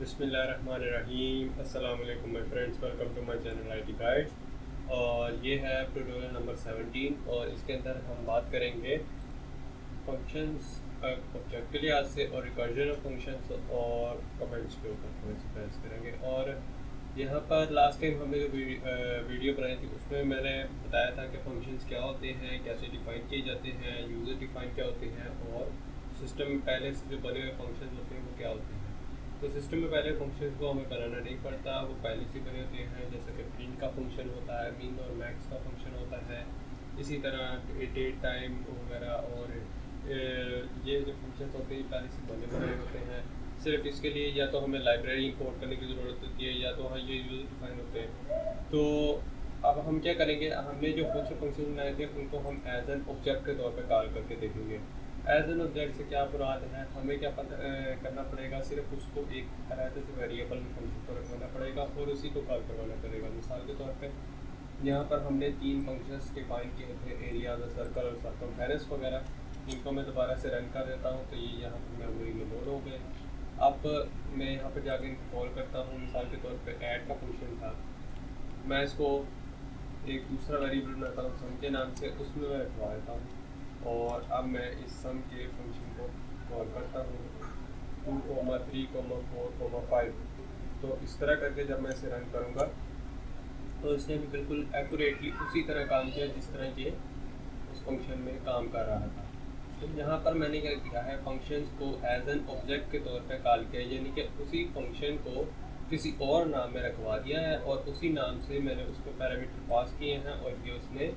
बिस्मिल्लाहिर्रहमानिर्रहीम। अस्सलाम वालेकुम my friends, welcome to my channel IT guide. और ये है ट्यूटोरियल नंबर 17 और इसके अंदर हम बात करेंगे फंक्शंस ऑब्जेक्ट के लिहाज से और रिकर्जन ऑफ फंक्शंस और कमेंट्स के ऊपर थोड़ी सी बहस करेंगे। और यहाँ पर लास्ट टाइम हमने जो वीडियो बनाई थी उसमें मैंने बताया था कि फंक्शंस क्या होते हैं, कैसे डिफ़ाइन किए जाते हैं, यूज़र डिफ़ाइन क्या होते हैं और सिस्टम में पहले से जो बने हुए फंक्शंस होते हैं वो क्या होते हैं। तो सिस्टम में पहले फंक्शंस को हमें बनाना नहीं पड़ता, वो पहले से बने होते हैं। जैसे कि प्रिंट का फंक्शन होता है, मीन और मैक्स का फंक्शन होता है, इसी तरह डेट टाइम वगैरह। और ये जो फंक्शंस होते हैं पहले से बने बनाए होते हैं। सिर्फ इसके लिए या तो हमें लाइब्रेरी इंपोर्ट करने की ज़रूरत होती है या तो हाँ ये यूज़र डिफाइन होते हैं। तो अब हम क्या करेंगे, हमने जो कुछ फंक्शन बनाए थे उनको हम एज एन ऑब्जेक्ट के तौर पर कॉल करके देखेंगे। एज एन ऑब्जेक्ट से क्या मुराद है, हमें क्या पता करना पड़ेगा, सिर्फ उसको एक तरह से वेरिएबल में फंक्शन को रखवाना पड़ेगा और उसी को कॉल करवाना पड़ेगा। मिसाल के तौर पे यहाँ पर हमने 3 फंक्शंस डिफाइन किए थे, एरिया, सर्कल और सर्कमफेरेंस वगैरह। इनको मैं दोबारा से रन कर देता हूँ तो ये यहाँ पर मेमोरी में लोड हो गए। अब मैं यहाँ पर जाके इनको कॉल करता हूँ। मिसाल के तौर पे ऐड का फंक्शन था, मैं इसको एक दूसरा वेरिएबल बनाता हूँ सम के नाम से, उसमें मैं रखवा देता हूँ। और अब मैं इस सम के फंक्शन को कॉल करता हूँ 2, 3, 4, 5। तो इस तरह करके जब मैं इसे रन करूँगा तो इसने भी बिल्कुल एक्यूरेटली उसी तरह काम किया जिस तरह ये उस फंक्शन में काम कर रहा था। तो यहाँ पर मैंने क्या किया है, फंक्शंस को एज एन ऑब्जेक्ट के तौर पर कॉल किया, यानी कि उसी फंक्शन को किसी और नाम में रखवा दिया है और उसी नाम से मैंने उसको पैरामीटर पास किए हैं और ये उसने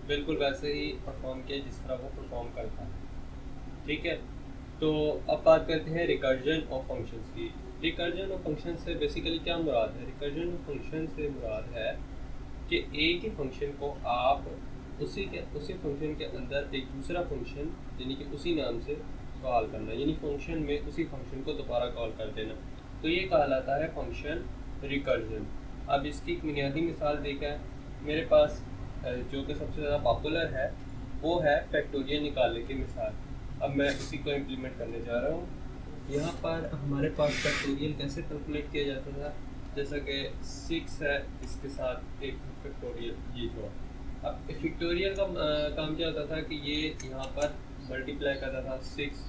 बिल्कुल वैसे ही परफॉर्म किया जिस तरह वो परफॉर्म करता है। ठीक है, तो अब बात करते हैं रिकर्जन ऑफ फंक्शंस की। रिकर्जन ऑफ फंक्शन से बेसिकली क्या मुराद है? रिकर्जन ऑफ फंक्शन से मुराद है कि एक ही फंक्शन को आप उसी फंक्शन के अंदर एक दूसरा फंक्शन यानी कि उसी नाम से कॉल करना, यानी फंक्शन में उसी फंक्शन को दोबारा कॉल कर देना। तो ये कहलाता है फंक्शन रिकर्जन। अब इसकी एक बुनियादी मिसाल देखा है मेरे पास, जो कि सबसे ज़्यादा पॉपुलर है वो है फैक्टोरियल निकालने की मिसाल। अब मैं उसी को इम्प्लीमेंट करने जा रहा हूँ। यहाँ पर हमारे पास फैक्टोरियल कैसे कैलकुलेट किया जाता था, जैसा कि 6 है, इसके साथ एक फैक्टोरियल ये जो। अब फैक्टोरियल का काम क्या होता था कि ये यहाँ पर मल्टीप्लाई करता था, 6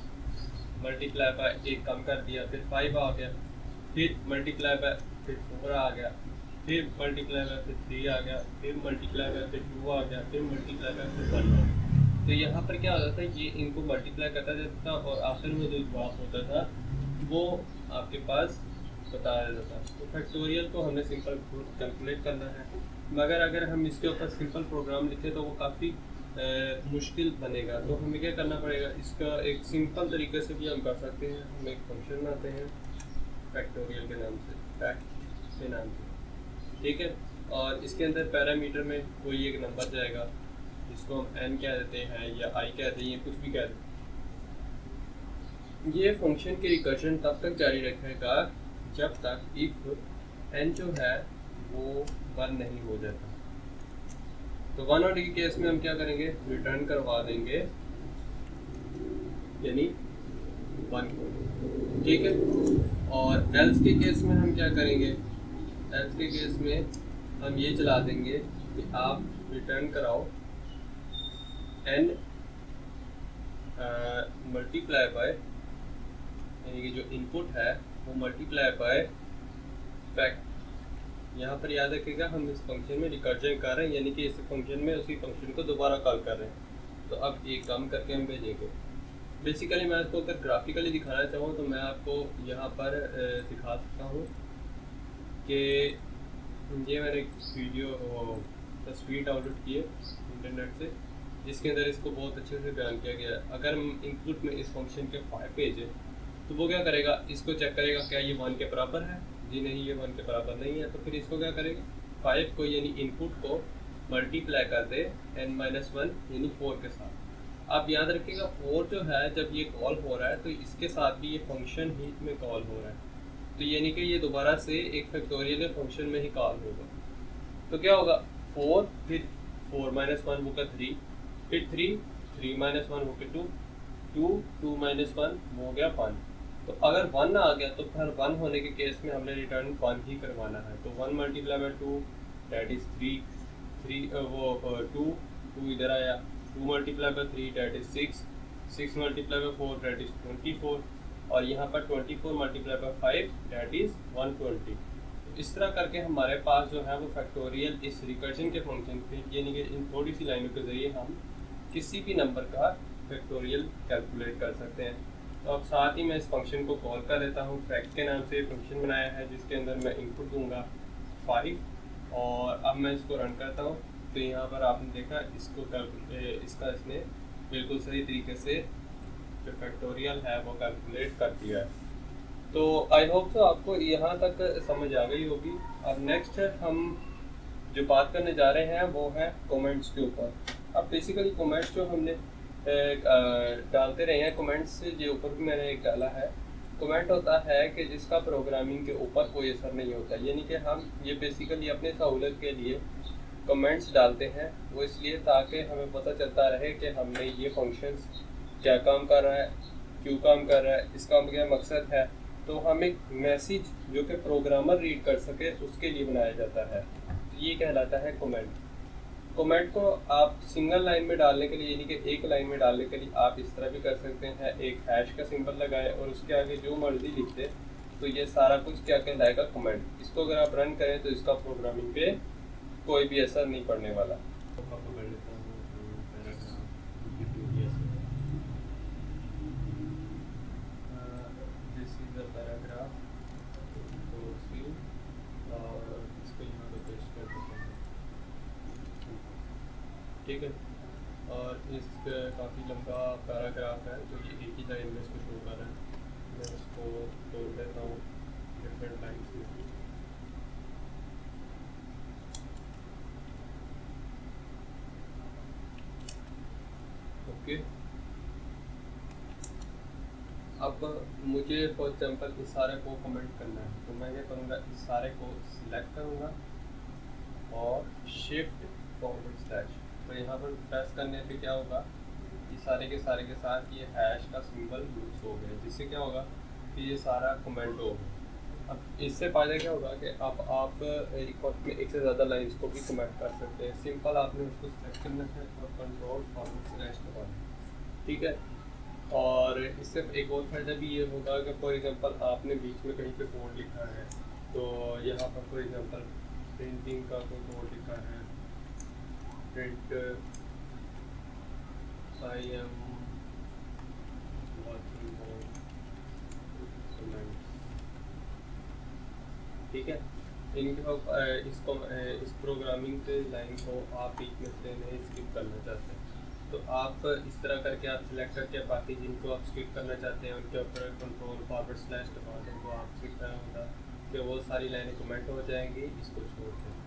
मल्टीप्लाई बाय 1 कम कर दिया, फिर 5 आ गया, फिर मल्टीप्लाई बाय फिर 4 आ गया, फिर मल्टीप्लाई बाय फिर 3 आ गया, फिर मल्टीप्लाई बाय फिर 2 आ गया, फिर मल्टीप्लाई बाय फिर 1 आ गया। तो यहाँ पर क्या होता था, ये इनको मल्टीप्लाई करता जाता था और आखिर में जो जवाब होता था वो आपके पास बता देता था। तो फैक्टोरियल को हमने सिंपल कैलकुलेट करना है, मगर अगर हम इसके ऊपर सिंपल प्रोग्राम लिखें तो वो काफ़ी मुश्किल बनेगा। तो हमें क्या करना पड़ेगा, इसका एक सिंपल तरीके से भी हम कर सकते हैं। हम एक फंक्शन बनाते हैं फैक्टोरियल के नाम से, फैक्ट के नाम से, ठीक है। और इसके अंदर पैरामीटर में कोई एक नंबर जाएगा जिसको हम n कह देते हैं या i कहते हैं या कुछ भी कह देते हैं। ये फंक्शन की रिकर्जन तब तक जारी रखेगा जब तक इफ n जो है वो 1 नहीं हो जाता। तो 1 और के केस में हम क्या करेंगे, रिटर्न करवा देंगे यानी 1 को, ठीक है। और एल्स के केस में हम क्या करेंगे, एल्स के केस में हम ये चला देंगे कि आप रिटर्न कराओ n मल्टीप्लाई बाय, यानी कि जो इनपुट है वो मल्टीप्लाई बाय फैक्ट। यहाँ पर याद रखिएगा हम इस फंक्शन में रिकर्जन कर रहे हैं, यानी कि इस फंक्शन में उसी फंक्शन को दोबारा कॉल कर रहे हैं। तो अब एक काम करके हम भेजेंगे। बेसिकली मैं आपको अगर ग्राफिकली दिखाना चाहूँ तो मैं आपको यहाँ पर दिखा सकता हूँ कि ये मैंने एक वीडियो तस्वीर डाउनलोड की है इंटरनेट से, जिसके अंदर इसको बहुत अच्छे से बयान किया गया है। अगर हम इनपुट में इस फंक्शन के 5 पेज है तो वो क्या करेगा, इसको चेक करेगा क्या ये 1 के बराबर है, जी नहीं ये 1 के बराबर नहीं है। तो फिर इसको क्या करेगा, 5 को यानी इनपुट को मल्टीप्लाई कर दे n-1 यानी 4 के साथ। आप याद रखिएगा 4 जो है जब ये कॉल हो रहा है तो इसके साथ भी ये फंक्शन ही में कॉल हो रहा है, तो यानी कि ये दोबारा से एक फैक्टोरियल फंक्शन में ही कॉल होगा। तो क्या होगा, 4 फिर 4-1 होगा 3, फिर 3 3-1 होगा 2 2 2-1 हो गया 1। तो अगर 1 आ गया तो फिर 1 होने के केस में हमने रिटर्न 1 ही करवाना है। तो 1 मल्टीप्लाई बाई 2 डैट इज़ 3, 3 वो 2, 2 इधर आया, 2 multiply by 3 that is 6, 6 multiply by 4 that is 24, और यहाँ पर 24 मल्टीप्लाई बाई 5 डैट इज़ 120। इस तरह करके हमारे पास जो है वो फैक्टोरियल इस रिकर्जन के फंक्शन पे, यानी कि इन थोड़ी सी लाइनों के ज़रिए हम किसी भी नंबर का फैक्टोरियल कैलकुलेट कर सकते हैं। तो अब साथ ही मैं इस फंक्शन को कॉल कर लेता हूँ। फैक्ट के नाम से फंक्शन बनाया है जिसके अंदर मैं इनपुट दूंगा 5, और अब मैं इसको रन करता हूँ। तो यहाँ पर आपने देखा इसका इसने बिल्कुल सही तरीके से जो फैक्टोरियल है वो कैलकुलेट कर दिया है। तो आई होप सो आपको यहाँ तक समझ आ गई होगी। अब नेक्स्ट हम जो बात करने जा रहे हैं वो है कमेंट्स के ऊपर। अब बेसिकली कमेंट्स जो हमने डालते रहे हैं, कमेंट्स के ऊपर भी मैंने एक डाला है। कमेंट होता है कि जिसका प्रोग्रामिंग के ऊपर कोई असर नहीं होता, यानी कि हम ये बेसिकली अपने सहूलत के लिए कमेंट्स डालते हैं। वो इसलिए ताकि हमें पता चलता रहे कि हमने ये फंक्शंस क्या काम कर रहा है, क्यों काम कर रहा है, इसका क्या मकसद है। तो हम एक मैसेज जो कि प्रोग्रामर रीड कर सके उसके लिए बनाया जाता है। तो ये कहलाता है कमेंट। कमेंट को आप सिंगल लाइन में डालने के लिए, यानी कि एक लाइन में डालने के लिए आप इस तरह भी कर सकते हैं, एक हैश का सिंबल लगाए और उसके आगे जो मर्जी लिख दे। तो ये सारा कुछ क्या कहलाएगा, कमेंट। इसको अगर आप रन करें तो इसका प्रोग्रामिंग पे कोई भी असर नहीं पड़ने वाला। दिस इज द पैराग्राफ, और इसको यहाँ पे पेस्ट कर देते हैं, ठीक है। और इस काफ़ी लंबा पैराग्राफ है, तो ये एक ही लाइन में इसको शो कर रहा है। मैं इसको तोड़ देता हूँ डिफरेंट लाइन्स में। ओके, अब मुझे फॉर एग्जांपल इस सारे को कमेंट करना है, तो मैं क्या करूँगा, इस सारे को सिलेक्ट करूँगा और शिफ्ट फॉरवर्ड स्लैश। तो यहाँ पर प्रेस करने पे क्या होगा, ये सारे के साथ ये हैश का सिंबल यूज हो गया, जिससे क्या होगा कि ये सारा कमेंट होगा। अब इससे फ़ायदा क्या होगा कि आप एक वक्त में एक से ज़्यादा लाइन्स को भी कमेंट कर सकते हैं। सिंपल आपने उसको सिलेक्ट करना है और कंट्रोल फॉरवर्ड स्लैश दबाना है, ठीक है। और इससे एक और फ़ायदा भी ये होगा कि फॉर एग्जांपल आपने बीच में कहीं पे कोड लिखा है, तो यहाँ पर फॉर एग्जांपल प्रिंटिंग का कोई कोड लिखा है, print I am working on comments, ठीक है। इनको इस प्रोग्रामिंग के लाइन को आप बीच में से नहीं स्किप करना चाहते हैं, तो आप इस तरह करके आप सिलेक्ट करके बाकी जिनको आप स्किप करना चाहते हैं उनके ऊपर कंट्रोल फॉरवर्ड स्लैश दबा दें, तो आप स्किप करना होगा कि वो सारी लाइनें कमेंट हो जाएंगी इसको छोड़ दें।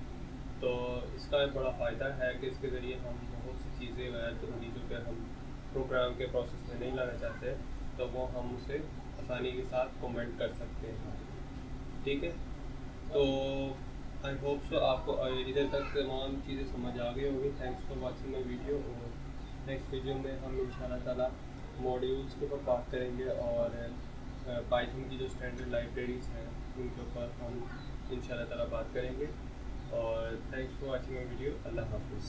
तो इसका एक बड़ा फ़ायदा है कि इसके ज़रिए हम बहुत सी चीज़ें गैर ज़रूरी जो कि हम प्रोग्राम के प्रोसेस में नहीं लाना चाहते, तो वो हम उसे आसानी के साथ कमेंट कर सकते हैं, ठीक है। तो आई होप सो आपको इधर तक तमाम चीज़ें समझ आ गई होगी। Thanks for watching my video, और नेक्स्ट वीडियो में हम इंशाल्लाह ताला मॉड्यूल्स के ऊपर बात करेंगे और पाइथन की जो स्टैंडर्ड लाइब्रेरीज हैं उनके ऊपर हम इंशाल्लाह ताला बात करेंगे। और thanks for watching my video. अल्लाह हाफिज़।